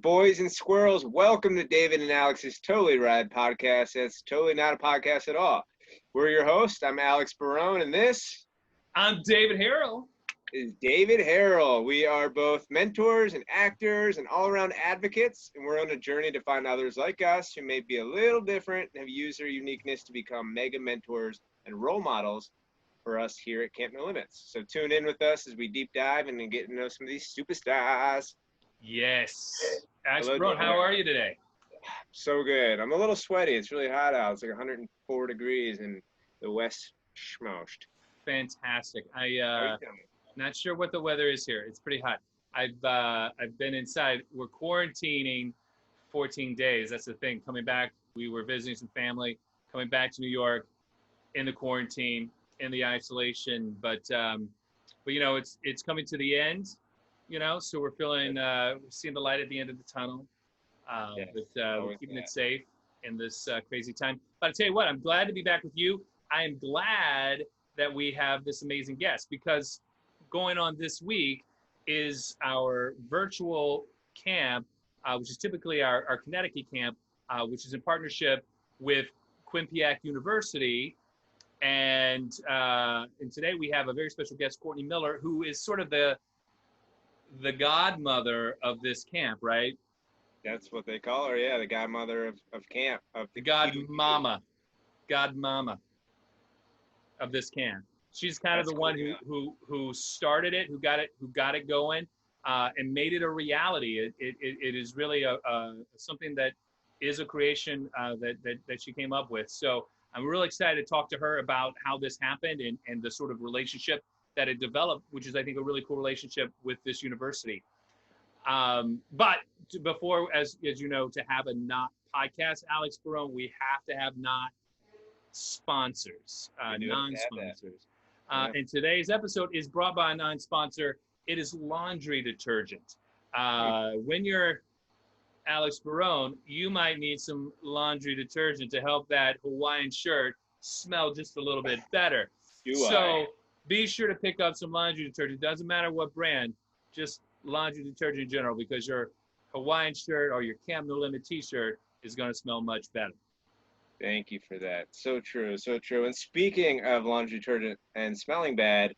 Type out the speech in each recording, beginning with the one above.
boys and squirrels? Welcome to David and Alex's Totally Rad podcast. It's totally not a podcast at all. We're your hosts. I'm Alex Barone, and this... I'm David Harrell. ...is David Harrell. We are both mentors and actors and all-around advocates, and we're on a journey to find others like us who may be a little different and have used their uniqueness to become mega mentors and role models for us here at Camp No Limits. So tune in with us as we deep dive and get to know some of these superstars. Yes. Alex Barone, how are you today? So good. I'm a little sweaty. It's really hot out. It's like 104 degrees in the West Schmost. Fantastic. Not sure what the weather is here. It's pretty hot. I've been inside. We're quarantining 14 days. That's the thing. Coming back, we were visiting some family. Coming back to New York, in the quarantine, in the isolation. But you know, it's coming to the end. You know, so we're feeling, we're seeing the light at the end of the tunnel, Yes, but we're keeping it safe in this crazy time. But I tell you what, I'm glad to be back with you. I am glad that we have this amazing guest, because going on this week is our virtual camp, which is typically our Connecticut camp, which is in partnership with Quinnipiac University. And today we have a very special guest, Courtney Miller, who is sort of the godmother of this camp, right? That's what they call her, yeah, the godmother of camp. The godmama of this camp. She's kind of the one who started it, who got it going, and made it a reality. It is really something that is a creation that she came up with. So I'm really excited to talk to her about how this happened and the sort of relationship that it developed, which is, I think, a really cool relationship with this university. But before, as you know, to have a not podcast, Alex Barone, we have to have not sponsors, non-sponsors. And today's episode is brought by a non-sponsor. It is laundry detergent. When you're Alex Barone, you might need some laundry detergent to help that Hawaiian shirt smell just a little bit better. Be sure to pick up some laundry detergent. Doesn't matter what brand, just laundry detergent in general, because your Hawaiian shirt or your Camp No Limit t-shirt is going to smell much better. Thank you for that. So true, so true. And speaking of laundry detergent and smelling bad,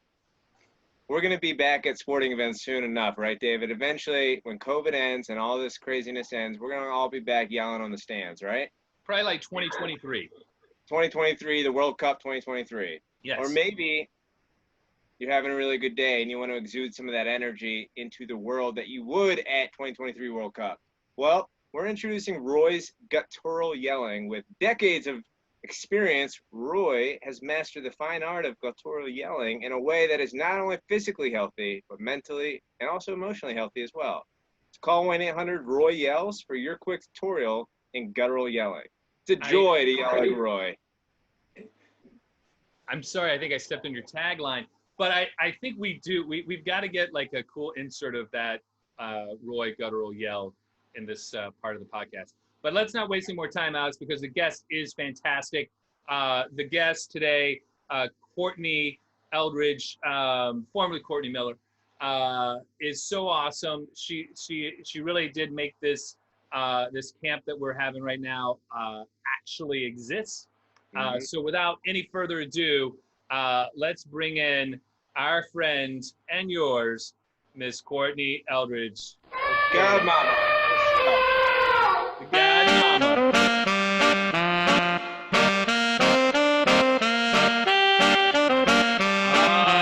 we're going to be back at sporting events soon enough, right, David? Eventually, when COVID ends and all this craziness ends, we're going to all be back yelling on the stands, right? Probably like 2023. 2023, the World Cup 2023. Yes. Or maybe you're having a really good day and you want to exude some of that energy into the world that you would at 2023 World Cup. Well, we're introducing Roy's guttural yelling. With decades of experience, Roy has mastered the fine art of guttural yelling in a way that is not only physically healthy, but mentally and also emotionally healthy as well. So call 1-800-ROY YELLS for your quick tutorial in guttural yelling. It's a joy to yell like Roy. I'm sorry, I think I stepped on your tagline. But I think we do. We've got to get like a cool insert of that Roy guttural yell in this part of the podcast. But let's not waste any more time, Alex, because the guest is fantastic. The guest today, Courtney Eldridge, formerly Courtney Miller, is so awesome. She really did make this this camp that we're having right now actually exist. So without any further ado, let's bring in our friend and yours, Miss Courtney Eldridge. Godmama. The Godmama.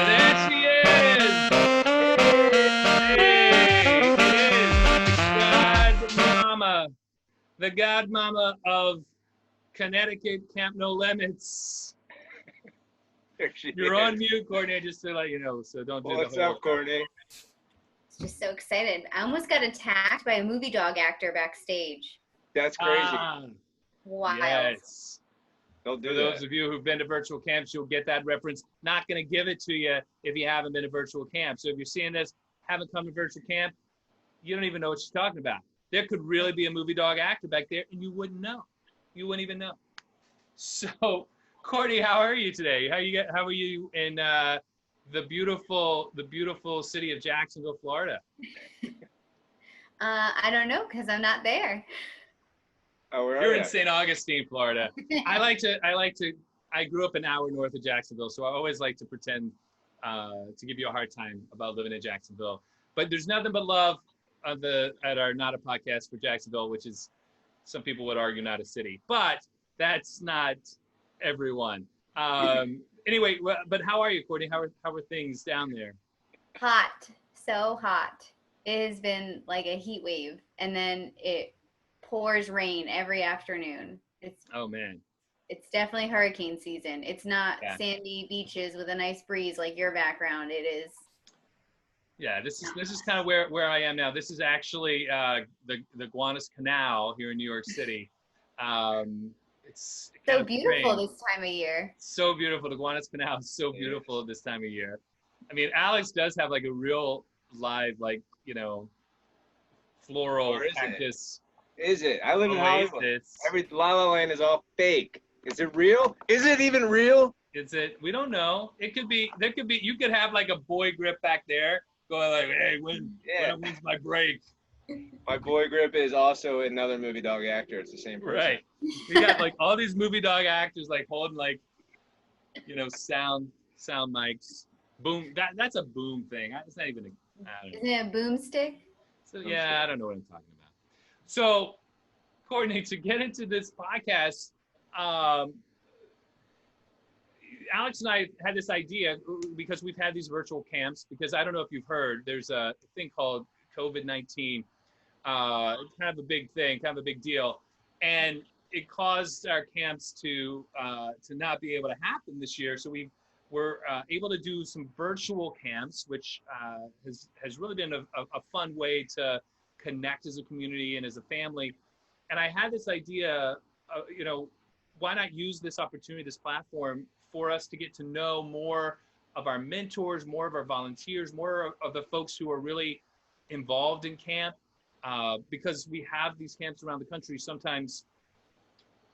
There she is. Hey, it is the Godmama. The Godmama of Connecticut Camp No Limits. You're on mute, Courtney, just to let you know, so don't do the whole... What's up, Courtney? Just so excited. I almost got attacked by a movie dog actor backstage. That's crazy. Wild. Yes. Don't do For that. those of you who've been to virtual camps, you'll get that reference. Not going to give it to you if you haven't been to virtual camp. So if you're seeing this, haven't come to virtual camp, you don't even know what she's talking about. There could really be a movie dog actor back there, and you wouldn't know. You wouldn't even know. So... Courtney, how are you today? How are you in the beautiful city of Jacksonville, Florida? I don't know because I'm not there. Oh, where are You're you? in St. Augustine, Florida. I grew up an hour north of Jacksonville, so I always like to pretend to give you a hard time about living in Jacksonville. But there's nothing but love at our Not a Podcast for Jacksonville, which is, some people would argue, not a city. But that's not everyone. Anyway, but how are you, Courtney? How are things down there? Hot, so hot. It has been like a heat wave, and then it pours rain every afternoon. Oh man. It's definitely hurricane season. It's not Yeah. sandy beaches with a nice breeze like your background. It is. Yeah, this is kind of where I am now. This is actually the Gowanus Canal here in New York City. It's so beautiful this time of year. So beautiful. The Gowanus Canal is so beautiful this time of year. I mean, Alex does have like a real live, like, floral cactus. Is it? I live in Hollywood. Every La La Land is all fake. Is it real? Is it even real? Is it? We don't know. It could be. There could be. You could have like a boy grip back there going like, "Hey, when's my break?" My boy grip is also another movie dog actor. It's the same person. Right. We got like all these movie dog actors like holding like, sound mics. Boom. That's a boom thing. It's not even a. Isn't it a boomstick? So yeah, I don't know what I'm talking about. So, Courtney, to get into this podcast, Alex and I had this idea because we've had these virtual camps, because I don't know if you've heard, there's a thing called COVID-19, kind of a big thing, kind of a big deal. And it caused our camps to not be able to happen this year. So we're able to do some virtual camps, which has really been a fun way to connect as a community and as a family. And I had this idea, why not use this opportunity, this platform, for us to get to know more of our mentors, more of our volunteers, more of the folks who are really involved in camp, because we have these camps around the country. Sometimes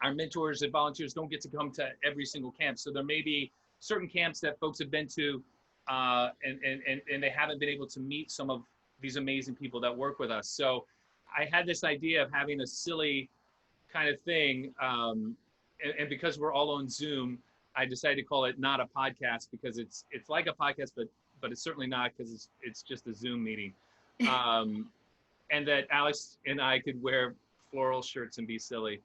our mentors and volunteers don't get to come to every single camp. So there may be certain camps that folks have been to and they haven't been able to meet some of these amazing people that work with us. So I had this idea of having a silly kind of thing. And because we're all on Zoom, I decided to call it Not a Podcast, because it's like a podcast, but it's certainly not, because it's just a Zoom meeting. And that Alex and I could wear floral shirts and be silly.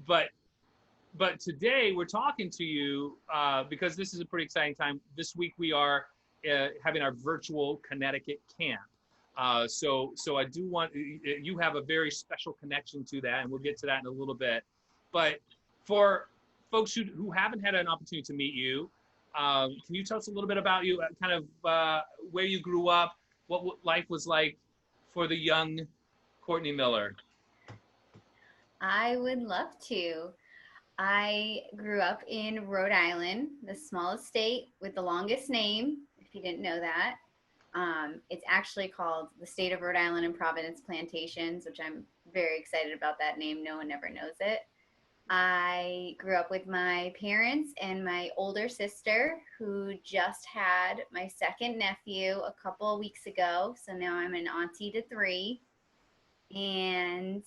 But today we're talking to you because this is a pretty exciting time. This week we are having our virtual Connecticut camp. So I do want, you have a very special connection to that, and we'll get to that in a little bit. But for folks who haven't had an opportunity to meet you, can you tell us a little bit about you, kind of where you grew up, what life was like for the young Courtney Miller? I would love to. I grew up in Rhode Island, the smallest state with the longest name, if you didn't know that. It's actually called the State of Rhode Island and Providence Plantations, which I'm very excited about that name. No one ever knows it. I grew up with my parents and my older sister, who just had my second nephew a couple of weeks ago. So now I'm an auntie to 3. And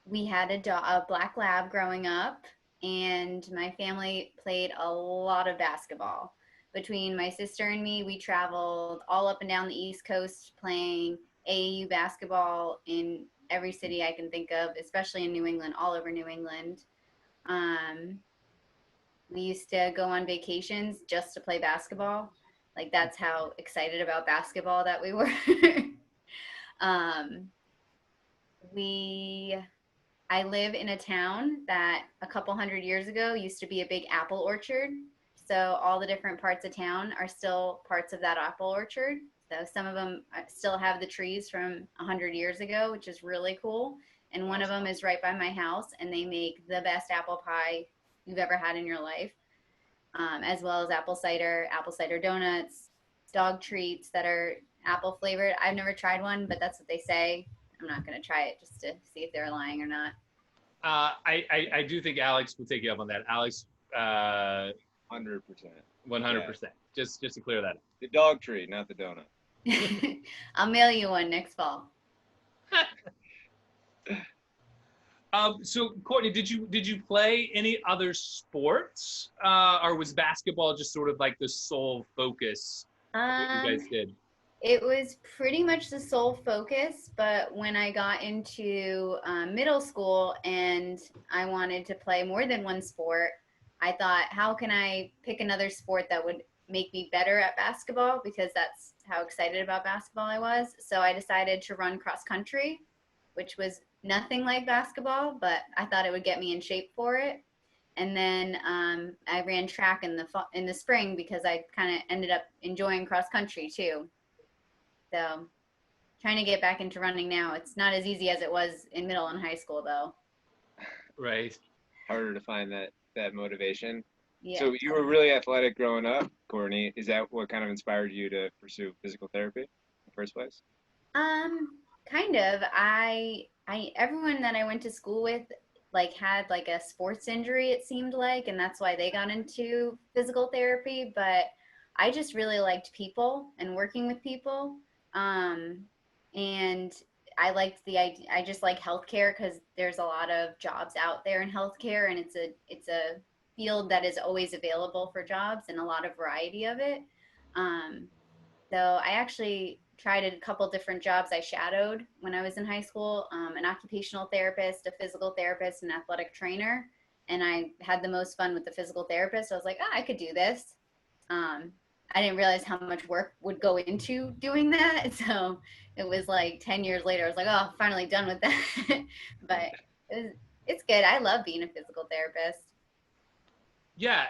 we had a black lab growing up, and my family played a lot of basketball. Between my sister and me, we traveled all up and down the East Coast playing AAU basketball in every city I can think of, especially in New England, all over New England. We used to go on vacations just to play basketball. Like, that's how excited about basketball that we were. I live in a town that a couple hundred years ago used to be a big apple orchard. So all the different parts of town are still parts of that apple orchard. So some of them still have the trees from 100 years ago, which is really cool. And one of them is right by my house, and they make the best apple pie you've ever had in your life, as well as apple cider donuts, dog treats that are apple flavored. I've never tried one, but that's what they say. I'm not going to try it just to see if they're lying or not. I do think Alex will take you up on that. Alex, 100%. 100%. Just to clear that up. The dog treat, not the donut. I'll mail you one next fall. So Courtney, did you play any other sports, or was basketball just sort of like the sole focus of what you Um, guys did? it was pretty much the sole focus, but when I got into middle school and I wanted to play more than one sport, I thought, how can I pick another sport that would make me better at basketball? Because that's how excited about basketball I was. So I decided to run cross country, which was nothing like basketball, but I thought it would get me in shape for it. And then I ran track in the spring because I kind of ended up enjoying cross country too. So trying to get back into running now. It's not as easy as it was in middle and high school though. Right. Harder to find that motivation. Yeah. So you were really athletic growing up, Courtney. Is that what kind of inspired you to pursue physical therapy in the first place? Kind of. I everyone that I went to school with like had like a sports injury it seemed like, and that's why they got into physical therapy, but I just really liked people and working with people. Um and I just like healthcare because there's a lot of jobs out there in healthcare, and it's a field that is always available for jobs and a lot of variety of it. Um so I actually tried a couple different jobs I shadowed when I was in high school, an occupational therapist, a physical therapist, an athletic trainer. And I had the most fun with the physical therapist. I was like, I could do this. Um, I didn't realize how much work would go into doing that. So it was like 10 years later, I was like, oh, finally done with that. But it's good. I love being a physical therapist. Yeah,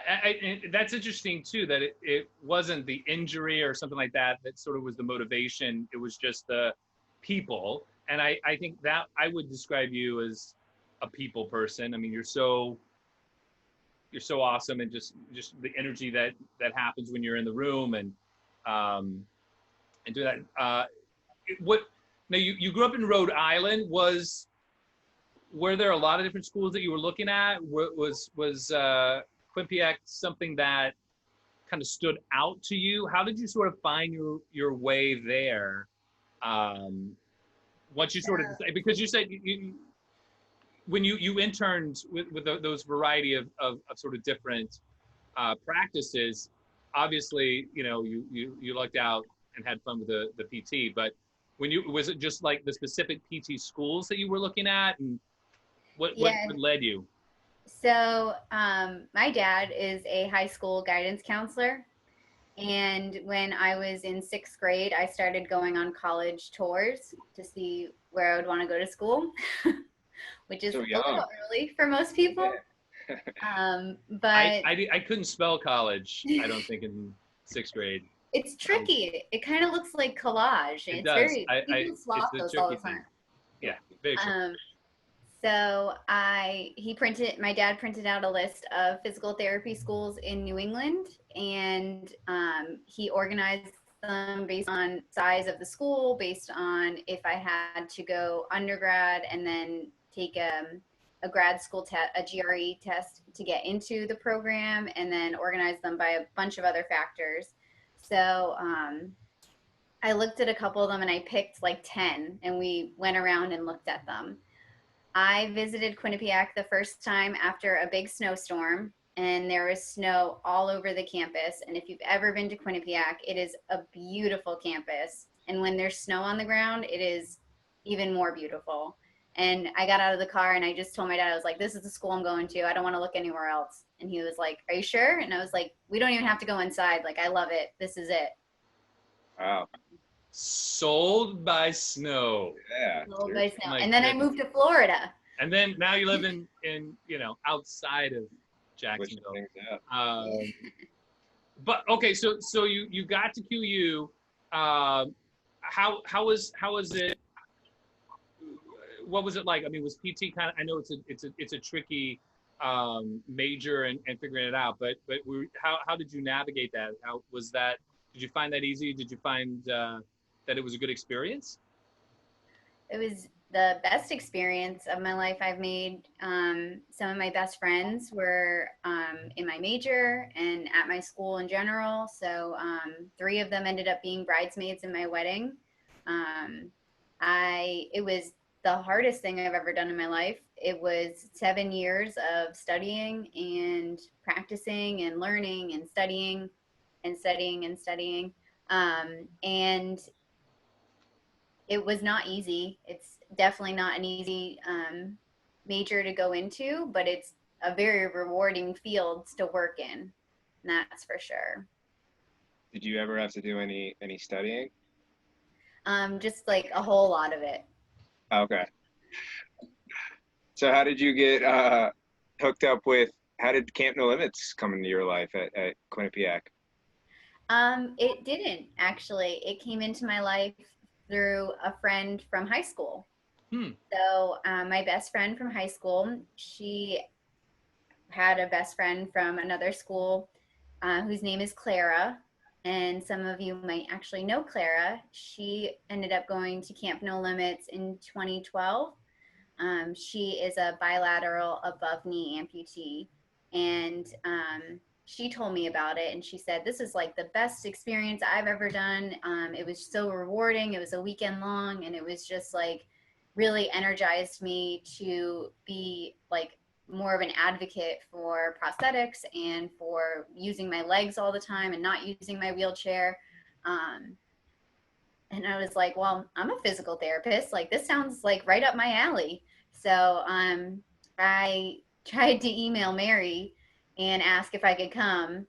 that's interesting too. That it wasn't the injury or something like that that sort of was the motivation. It was just the people, and I think that I would describe you as a people person. I mean, you're so awesome, and just the energy that happens when you're in the room, um and do that. What now? You grew up in Rhode Island. Were there a lot of different schools that you were looking at? Was Quinnipiac something that kind of stood out to you? How did you sort of find your way there? Um, Once you sort of, because you said when you interned with those variety of sort of different practices, obviously you lucked out and had fun with the PT. But was it just like the specific PT schools that you were looking at, and what Yeah. led you? So, my dad is a high school guidance counselor. And when I was in sixth grade, I started going on college tours to see where I would want to go to school, which is So a little young. early for most people. Yeah. But I couldn't spell college, I don't think, in sixth grade. it's Um, tricky. It kind of looks like collage. it It's does. people It's swap the those all tricky the thing. time. Yeah, very tricky. Um, So my dad printed out a list of physical therapy schools in New England, and he organized them based on size of the school, based on if I had to go undergrad and then take a grad school test, a GRE test to get into the program, and then organize them by a bunch of other factors. So I looked at a couple of them and I picked like 10, and we went around and looked at them. I visited Quinnipiac the first time after a big snowstorm, and there was snow all over the campus. And if you've ever been to Quinnipiac, it is a beautiful campus. And when there's snow on the ground, it is even more beautiful. And I got out of the car and I just told my dad, I was like, this is the school I'm going to. I don't want to look anywhere else. And he was like, are you sure? And I was like, we don't even have to go inside. Like, I love it. This is it. Wow. Sold by snow. Yeah. Sold by snow. My And then I goodness. moved to Florida. And then now you live in outside of Switching Jacksonville. things up. But okay, so you got to QU. How was it? What was it like? I mean, was PT kind of? I know it's a tricky major and figuring it out. But how did you navigate that? How was that? Did you find that easy? Did you find that it was a good experience? It was the best experience of my life I've made. Some of my best friends were in my major and at my school in general. So 3 of them ended up being bridesmaids in my wedding. It was the hardest thing I've ever done in my life. It was 7 years of studying and practicing and learning and studying and studying and studying. And it was not easy. It's definitely not an easy major to go into, but it's a very rewarding field to work in. That's for sure. Did you ever have to do any studying? Just like a whole lot of it. Okay. So how did you get hooked up with, how did Camp No Limits come into your life at Quinnipiac? It didn't actually. It came into my life through a friend from high school. So my best friend from high school, she had a best friend from another school whose name is Clara. And some of you might actually know Clara. She ended up going to Camp No Limits in 2012. She is a bilateral above knee amputee. And she told me about it and she said, this is like the best experience I've ever done. It was so rewarding. It was a weekend long and it was just like really energized me to be like more of an advocate for prosthetics and for using my legs all the time and not using my wheelchair. And I was like, well, I'm a physical therapist. Like, this sounds like right up my alley. So I tried to email Mary and ask if I could come.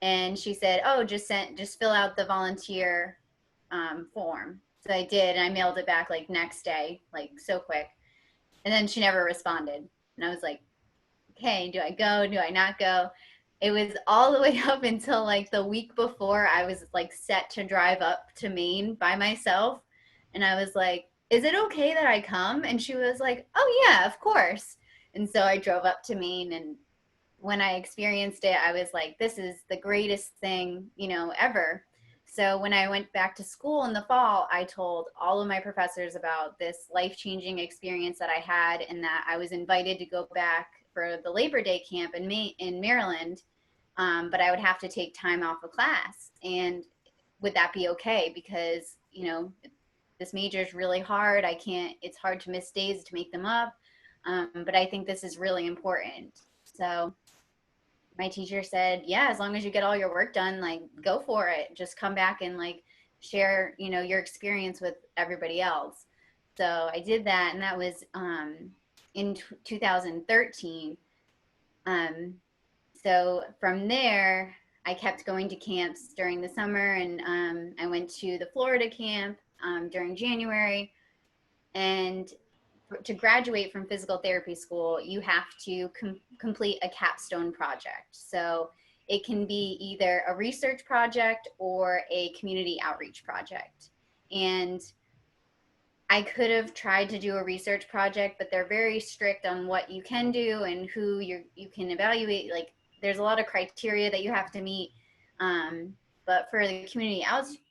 And she said, oh, just fill out the volunteer form. So I did, and I mailed it back like next day, like so quick. And then she never responded. And I was like, okay, do I go? Do I not go? It was all the way up until like the week before I was like set to drive up to Maine by myself. And I was like, is it okay that I come? And she was like, oh yeah, of course. And so I drove up to Maine, and when I experienced it, I was like, this is the greatest thing, ever. So when I went back to school in the fall, I told all of my professors about this life-changing experience that I had and that I was invited to go back for the Labor Day camp in Maryland, but I would have to take time off of class. And would that be okay? Because, this major is really hard. It's hard to miss days to make them up. But I think this is really important. So my teacher said, yeah, as long as you get all your work done, like, go for it. Just come back and like share, your experience with everybody else. So I did that, and that was in 2013. So from there, I kept going to camps during the summer, and I went to the Florida camp during January. And to graduate from physical therapy school, you have to complete a capstone project. So it can be either a research project or a community outreach project. And I could have tried to do a research project, but they're very strict on what you can do and who you can evaluate. Like, there's a lot of criteria that you have to meet. But for the community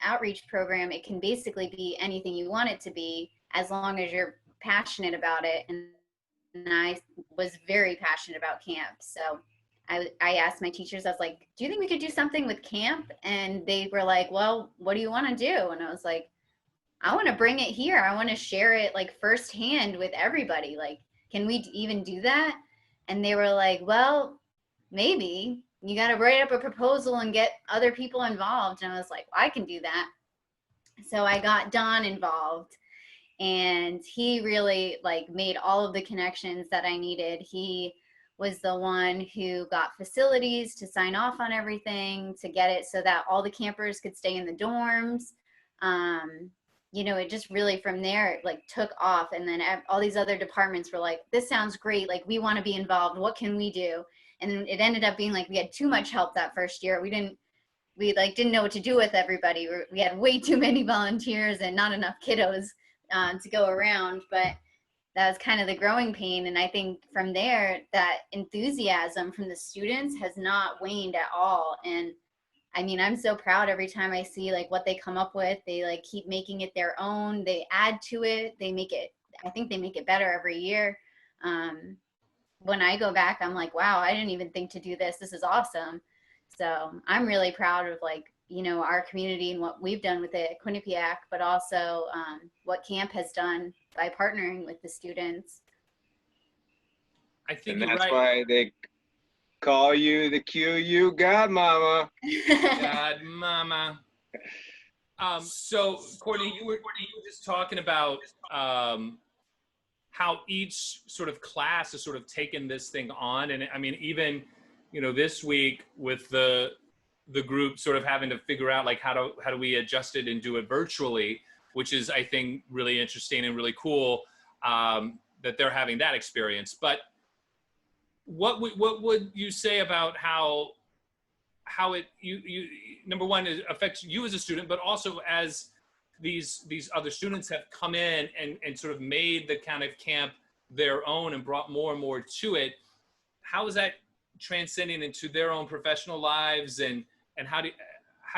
outreach program, it can basically be anything you want it to be, as long as you're passionate about it. And I was very passionate about camp. So I asked my teachers, I was like, do you think we could do something with camp? And they were like, well, what do you want to do? And I was like, I want to bring it here. I want to share it like firsthand with everybody. Like, can we even do that? And they were like, well, maybe. You got to write up a proposal and get other people involved. And I was like, well, I can do that. So I got Don involved, and he really like made all of the connections that I needed. He was the one who got facilities to sign off on everything, to get it so that all the campers could stay in the dorms. It just really from there, it like took off. And then all these other departments were like, this sounds great. Like, we want to be involved. What can we do? And then it ended up being like, we had too much help that first year. We didn't know what to do with everybody. We had way too many volunteers and not enough kiddos to go around. But that was kind of the growing pain. And I think from there, that enthusiasm from the students has not waned at all. And I mean, I'm so proud every time I see like what they come up with. They like keep making it their own. They add to it. They make it I think they make it better every year. When I go back, I'm like, wow, I didn't even think to do this. This is awesome. So I'm really proud of like, you know, our community and what we've done with it at Quinnipiac, but also what camp has done by partnering with the students. I think And you're that's right. why they call you the QU Godmama. God, mama. So Courtney, you were just talking about how each sort of class has sort of taken this thing on, and I mean, even you know, this week with the group sort of having to figure out like how do we adjust it and do it virtually, which is I think really interesting and really cool that they're having that experience. But what would you say about how it you number one, it affects you as a student, but also as these other students have come in and sort of made the kind of camp their own and brought more and more to it? How is that transcending into their own professional lives, and how do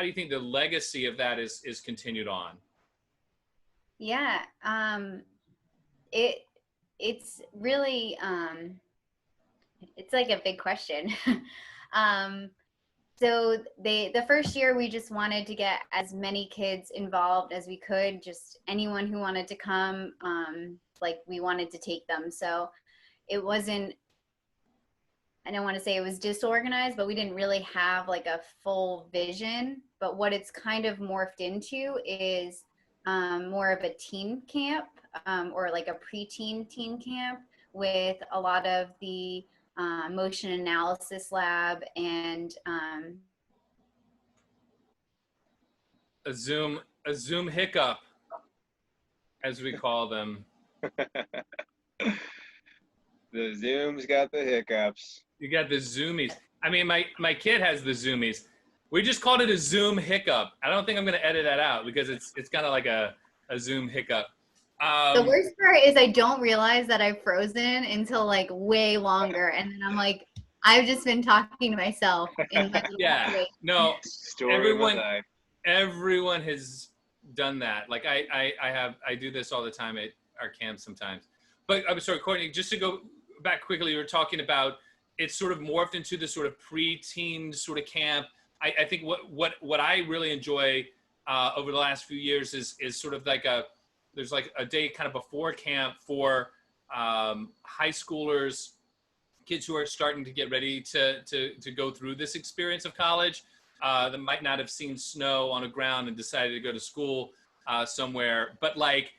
you think the legacy of that is continued on? Yeah, it's really it's like a big question. So the first year we just wanted to get as many kids involved as we could, just anyone who wanted to come, like we wanted to take them. So it wasn't, I don't want to say it was disorganized, but we didn't really have like a full vision. But what it's kind of morphed into is more of a teen camp, or like a preteen teen camp with a lot of the motion analysis lab and A Zoom hiccup, as we call them. The Zoom's got the hiccups. You got the zoomies. I mean, my kid has the zoomies. We just called it a Zoom hiccup. I don't think I'm going to edit that out because it's kind of like a Zoom hiccup. The worst part is I don't realize that I've frozen until like way longer, and then I'm like, I've just been talking to myself in my yeah. No. Story of my life. Everyone has done that. Like I do this all the time at our camp sometimes. But I'm sorry, Courtney, just to go back quickly, you were talking about it's sort of morphed into this sort of preteen sort of camp. I think what I really enjoy over the last few years is sort of like there's like a day kind of before camp for high schoolers, kids who are starting to get ready to go through this experience of college, that might not have seen snow on the ground and decided to go to school somewhere, but like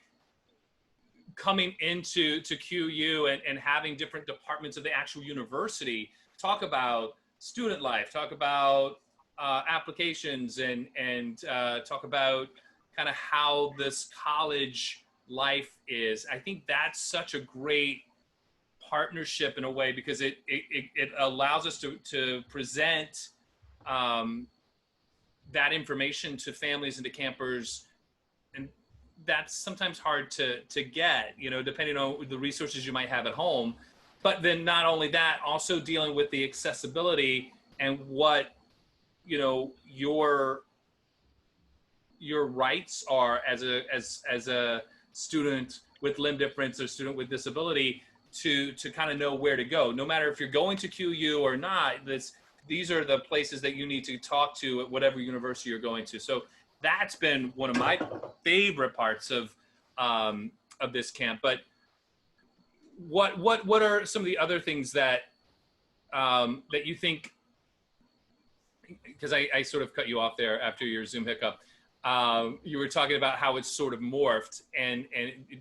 coming into QU and having different departments of the actual university talk about student life, talk about applications, and talk about kind of how this college life is. I think that's such a great partnership in a way, because it allows us to present that information to families and to campers, and that's sometimes hard to get, you know, depending on the resources you might have at home. But then not only that, also dealing with the accessibility and what, you know, your rights are as a student with limb difference or student with disability, to kind of know where to go, no matter if you're going to QU or not. These are the places that you need to talk to at whatever university you're going to. So that's been one of my favorite parts of this camp. But what are some of the other things that that you think? Because I sort of cut you off there after your Zoom hiccup. You were talking about how it's sort of morphed, and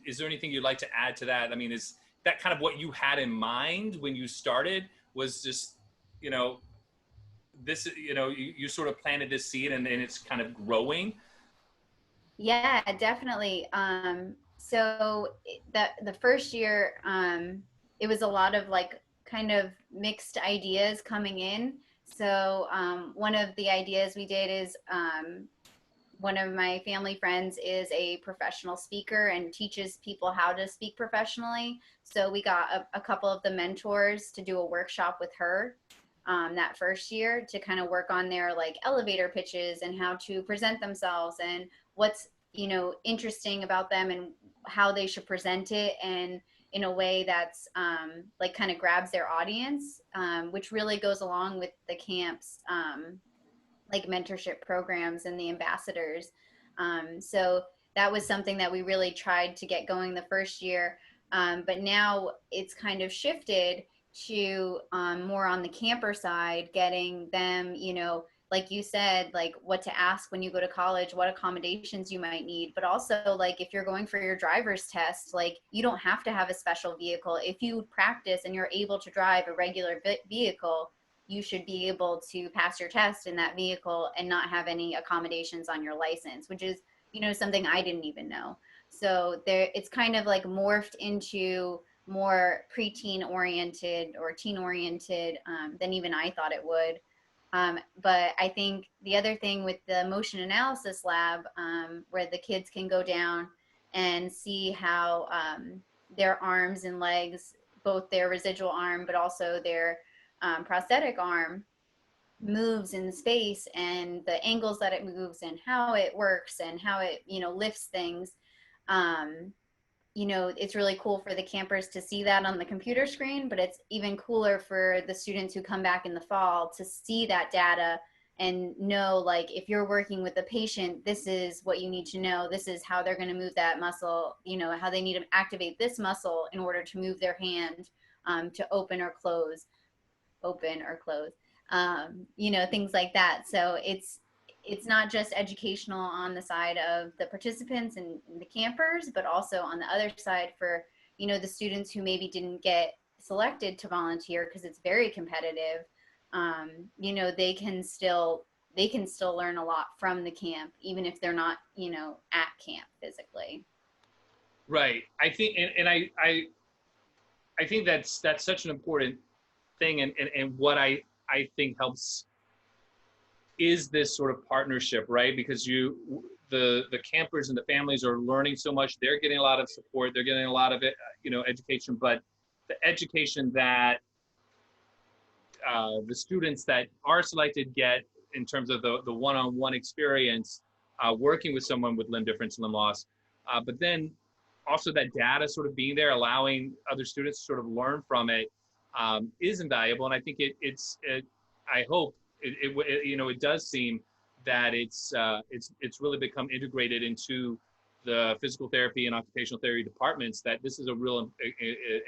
is there anything you'd like to add to that? I mean, is that kind of what you had in mind when you started? Was just, you know, this, you know, you sort of planted this seed and it's kind of growing? Yeah, definitely. So the first year, it was a lot of like kind of mixed ideas coming in. So one of the ideas we did is one of my family friends is a professional speaker and teaches people how to speak professionally. So we got a couple of the mentors to do a workshop with her that first year to kind of work on their like elevator pitches and how to present themselves and what's interesting about them and how they should present it, and in a way that's like kind of grabs their audience, which really goes along with the camp's like mentorship programs and the ambassadors. So that was something that we really tried to get going the first year. But now it's kind of shifted to more on the camper side, getting them, like you said, like what to ask when you go to college, what accommodations you might need, but also like if you're going for your driver's test, like you don't have to have a special vehicle. If you practice and you're able to drive a regular vehicle, you should be able to pass your test in that vehicle and not have any accommodations on your license, which is, something I didn't even know. So it's kind of like morphed into more preteen oriented or teen oriented than even I thought it would. But I think the other thing with the motion analysis lab, where the kids can go down and see how their arms and legs, both their residual arm, but also their prosthetic arm, moves in space, and the angles that it moves and how it works and how it lifts things. It's really cool for the campers to see that on the computer screen, but it's even cooler for the students who come back in the fall to see that data and know, like, if you're working with a patient, this is what you need to know. This is how they're going to move that muscle, how they need to activate this muscle in order to move their hand to open or close, things like that. So it's not just educational on the side of the participants and the campers, but also on the other side for, the students who maybe didn't get selected to volunteer because it's very competitive. They can still learn a lot from the camp, even if they're not, at camp physically. Right. I think, and I think that's such an important thing. And what I think helps is this sort of partnership, right? Because the campers and the families are learning so much. They're getting a lot of support. They're getting a lot of it, education. But the education that the students that are selected get in terms of the one-on-one experience, working with someone with limb difference, limb loss, but then also that data sort of being there, allowing other students to sort of learn from it, is invaluable. And I think I hope it does seem that it's really become integrated into the physical therapy and occupational therapy departments, that this is a real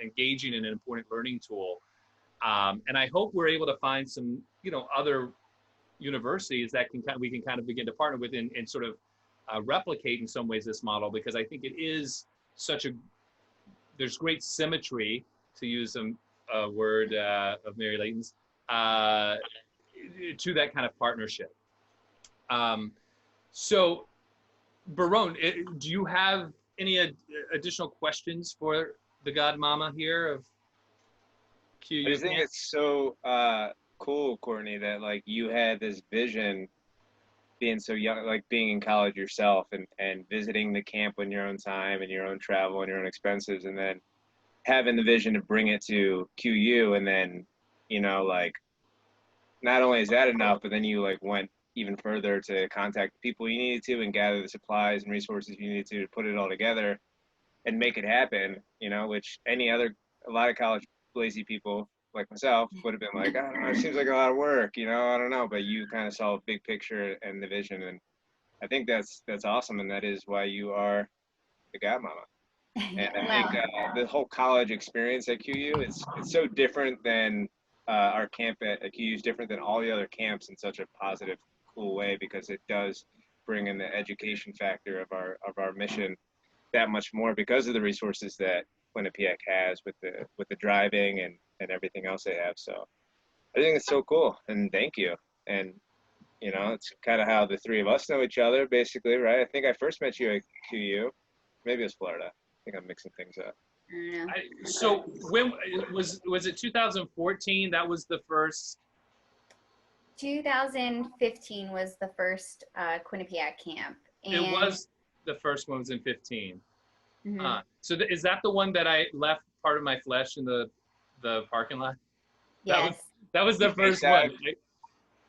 engaging and an important learning tool. And I hope we're able to find some, other universities that we can kind of begin to partner with and sort of replicate in some ways this model, because I think it is there's great symmetry, to use a word of Mary Layton's, to that kind of partnership. So, Barone, do you have any additional questions for the godmama here of QU? I just think it's so cool, Courtney, that like you had this vision being so young, like being in college yourself and visiting the camp on your own time and your own travel and your own expenses, and then having the vision to bring it to QU, and then, like, not only is that enough, but then you like went even further to contact the people you needed to and gather the supplies and resources you needed to put it all together and make it happen, which a lot of college lazy people like myself would have been like, I don't know, it seems like a lot of work, I don't know, but you kind of saw a big picture and the vision, and I think that's awesome, and that is why you are the godmama. And I think the whole college experience at QU it's so different than our camp at QU is different than all the other camps in such a positive, cool way, because it does bring in the education factor of our mission that much more because of the resources that Quinnipiac has with the driving and everything else they have. So I think it's so cool, and thank you. And it's kind of how the three of us know each other, basically, right? I think I first met you at QU. Maybe it was Florida. I think I'm mixing things up. So when was it 2014? That was the first. 2015 was the first Quinnipiac camp. And it was the first one was in 15. Mm-hmm. So is that the one that I left part of my flesh in the parking lot? Yes. That was the first one.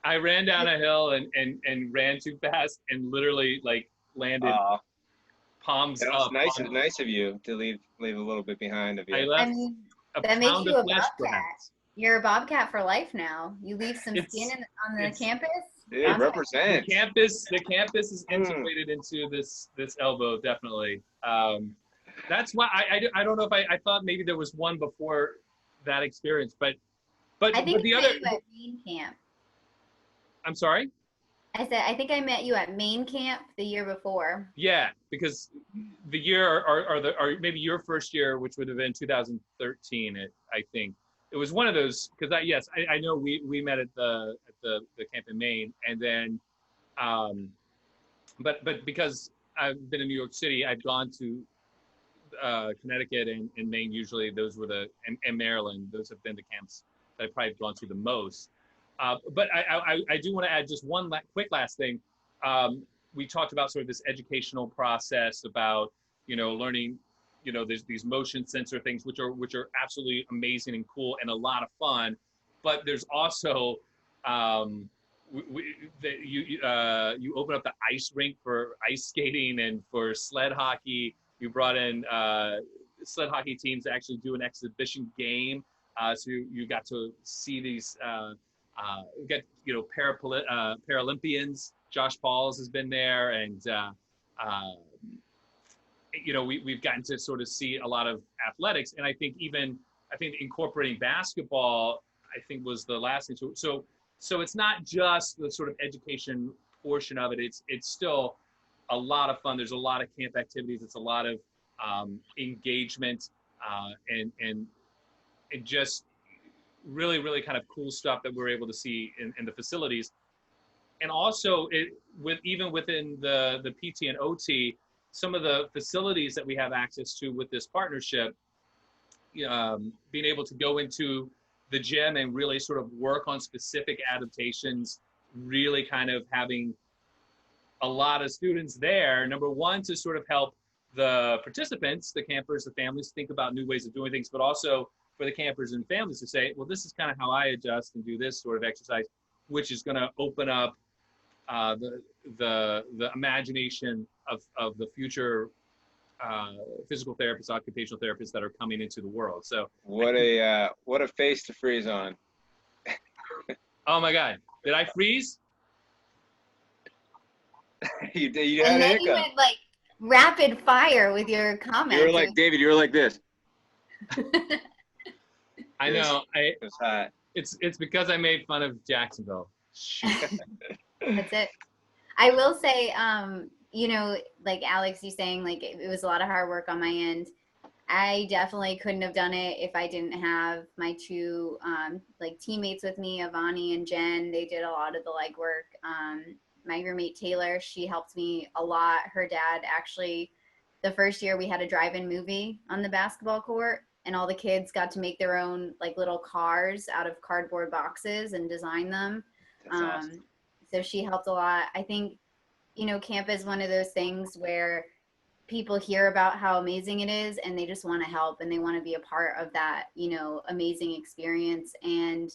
I ran down a hill and ran too fast and literally like landed palms That was up. nice of you to leave a little bit behind of you. I I left mean, a that makes pound you of a flesh, bobcat. perhaps. You're a bobcat for life now. You leave some It's- skin on the it's- campus. It Bobcat. represents. The campus is integrated into this elbow, definitely. That's why I don't know if I thought maybe there was one before that experience, but I think the I other. met you at Main Camp. I'm sorry. I said I think I met you at Main Camp the year before. Yeah, because the year or maybe your first year, which would have been 2013, I think it was one of those. Because I know we met at the camp in Maine, and then but because I've been in New York City, I've gone to Connecticut and Maine. Usually those were and Maryland. Those have been the camps that I've probably gone to the most. But I do want to add just one quick last thing. We talked about sort of this educational process about, learning, there's these motion sensor things, which are absolutely amazing and cool and a lot of fun. But there's also, you open up the ice rink for ice skating and for sled hockey. You brought in sled hockey teams to actually do an exhibition game. So you got to see these, Paralympians. Josh Pauls has been there, and we've gotten to sort of see a lot of athletics. And I think incorporating basketball, I think, was the last thing. So it's not just the sort of education portion of it. It's still a lot of fun. There's a lot of camp activities. It's a lot of engagement and just really, really kind of cool stuff that we're able to see in the facilities. And also even within the PT and OT, some of the facilities that we have access to with this partnership, being able to go into the gym and really sort of work on specific adaptations, really kind of having a lot of students there, number one, to sort of help the participants, the campers, the families, think about new ways of doing things, but also for the campers and families to say, well, this is kind of how I adjust and do this sort of exercise, which is going to open up the imagination of the future physical therapists, occupational therapists that are coming into the world. So what a face to freeze on. Oh my God, did I freeze? You did. You had And a then hiccup. you went like rapid fire with your comments. You were like David. You were like this. I know. It was hot. It's because I made fun of Jacksonville. That's it. I will say, like Alex, you saying like it was a lot of hard work on my end. I definitely couldn't have done it if I didn't have my two like teammates with me, Avani and Jen. They did a lot of the legwork. My roommate Taylor, she helped me a lot. Her dad actually, the first year we had a drive-in movie on the basketball court, and all the kids got to make their own like little cars out of cardboard boxes and design them. That's awesome. So she helped a lot. I think, camp is one of those things where people hear about how amazing it is and they just want to help and they want to be a part of that, amazing experience. And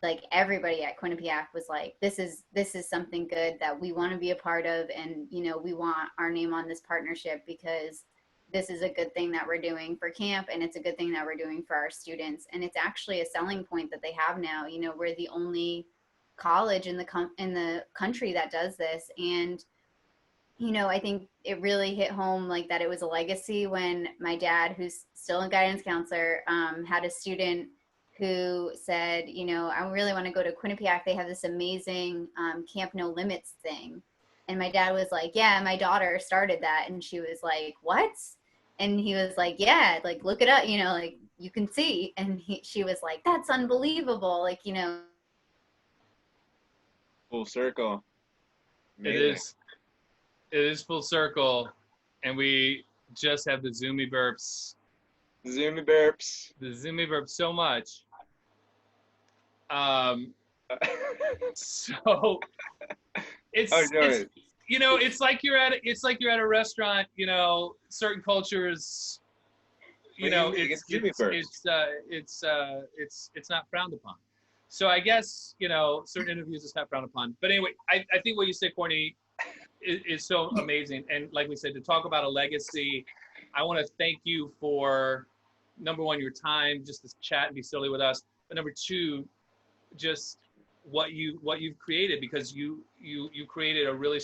like everybody at Quinnipiac was like, this is something good that we want to be a part of. And, we want our name on this partnership because this is a good thing that we're doing for camp and it's a good thing that we're doing for our students. And it's actually a selling point that they have now. We're the only college in the country that does this. And, I think it really hit home like that it was a legacy when my dad, who's still a guidance counselor, had a student who said, I really want to go to Quinnipiac. They have this amazing Camp No Limits thing. And my dad was like, yeah, my daughter started that. And she was like, what? And he was like, yeah, like, look it up, like you can see. And she was like, that's unbelievable. Like, Full circle. Amazing. It is full circle. And we just have the Zoomy burps. Zoomy burps. The Zoomy burps so much. So it's like you're at a restaurant, certain cultures, it's not frowned upon. So I guess, certain interviews it's not frowned upon. But anyway, I think what you said, Courtney, is so amazing. And like we said, to talk about a legacy, I want to thank you for, number one, your time, just to chat and be silly with us. But number two, just what you've created, because you created a really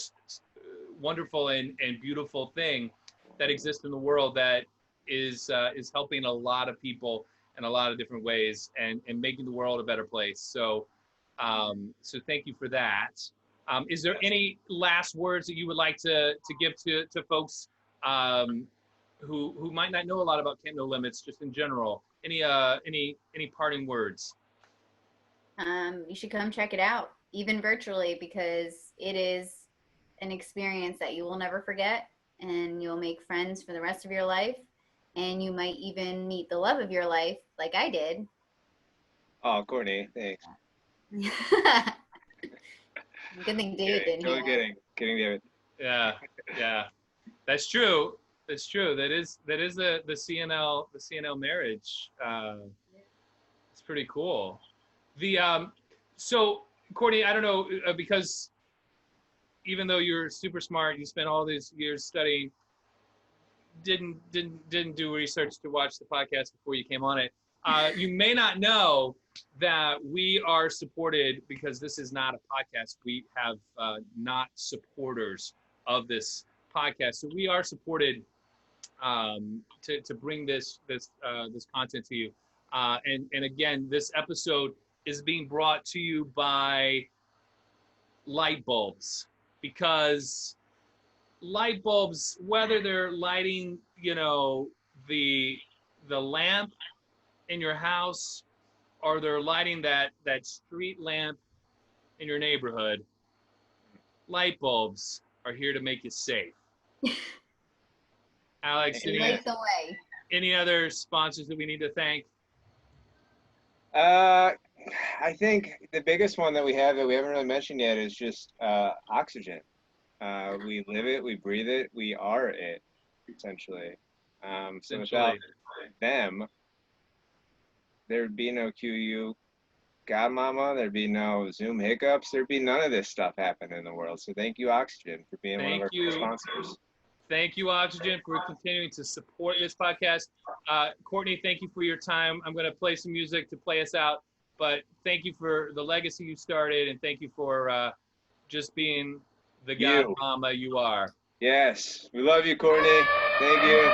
wonderful and beautiful thing that exists in the world that is helping a lot of people in a lot of different ways and making the world a better place. So so thank you for that. Is there any last words that you would like to give to folks who might not know a lot about Camp No Limits, just in general? Any parting words? You should come check it out, even virtually, because it is an experience that you will never forget, and you'll make friends for the rest of your life, and you might even meet the love of your life, like I did. Oh, Courtney, thanks. Good thing David didn't hear that. Kidding, David. Yeah, that's true. That's true. That is the CNL marriage. It's pretty cool. So Courtney, I don't know, because even though you're super smart, you spent all these years studying, didn't do research to watch the podcast before you came on it. You may not know that we are supported, because this is not a podcast. We have not supporters of this podcast, so we are supported to bring this content to you. And again, this episode is being brought to you by light bulbs, because light bulbs, whether they're lighting, the lamp in your house, or they're lighting that street lamp in your neighborhood, light bulbs are here to make you safe. Alex, any other sponsors that we need to thank? I think the biggest one that we have that we haven't really mentioned yet is just oxygen. We live it, we breathe it, we are it, essentially. So without them, there'd be no QU Godmama, there'd be no Zoom hiccups, there'd be none of this stuff happening in the world. So thank you, Oxygen, for being one of our sponsors. Thank you, Oxygen, for continuing to support this podcast. Courtney, thank you for your time. I'm going to play some music to play us out, but thank you for the legacy you started, and thank you for just being the Godmama you are. Yes, we love you, Courtney. Thank you.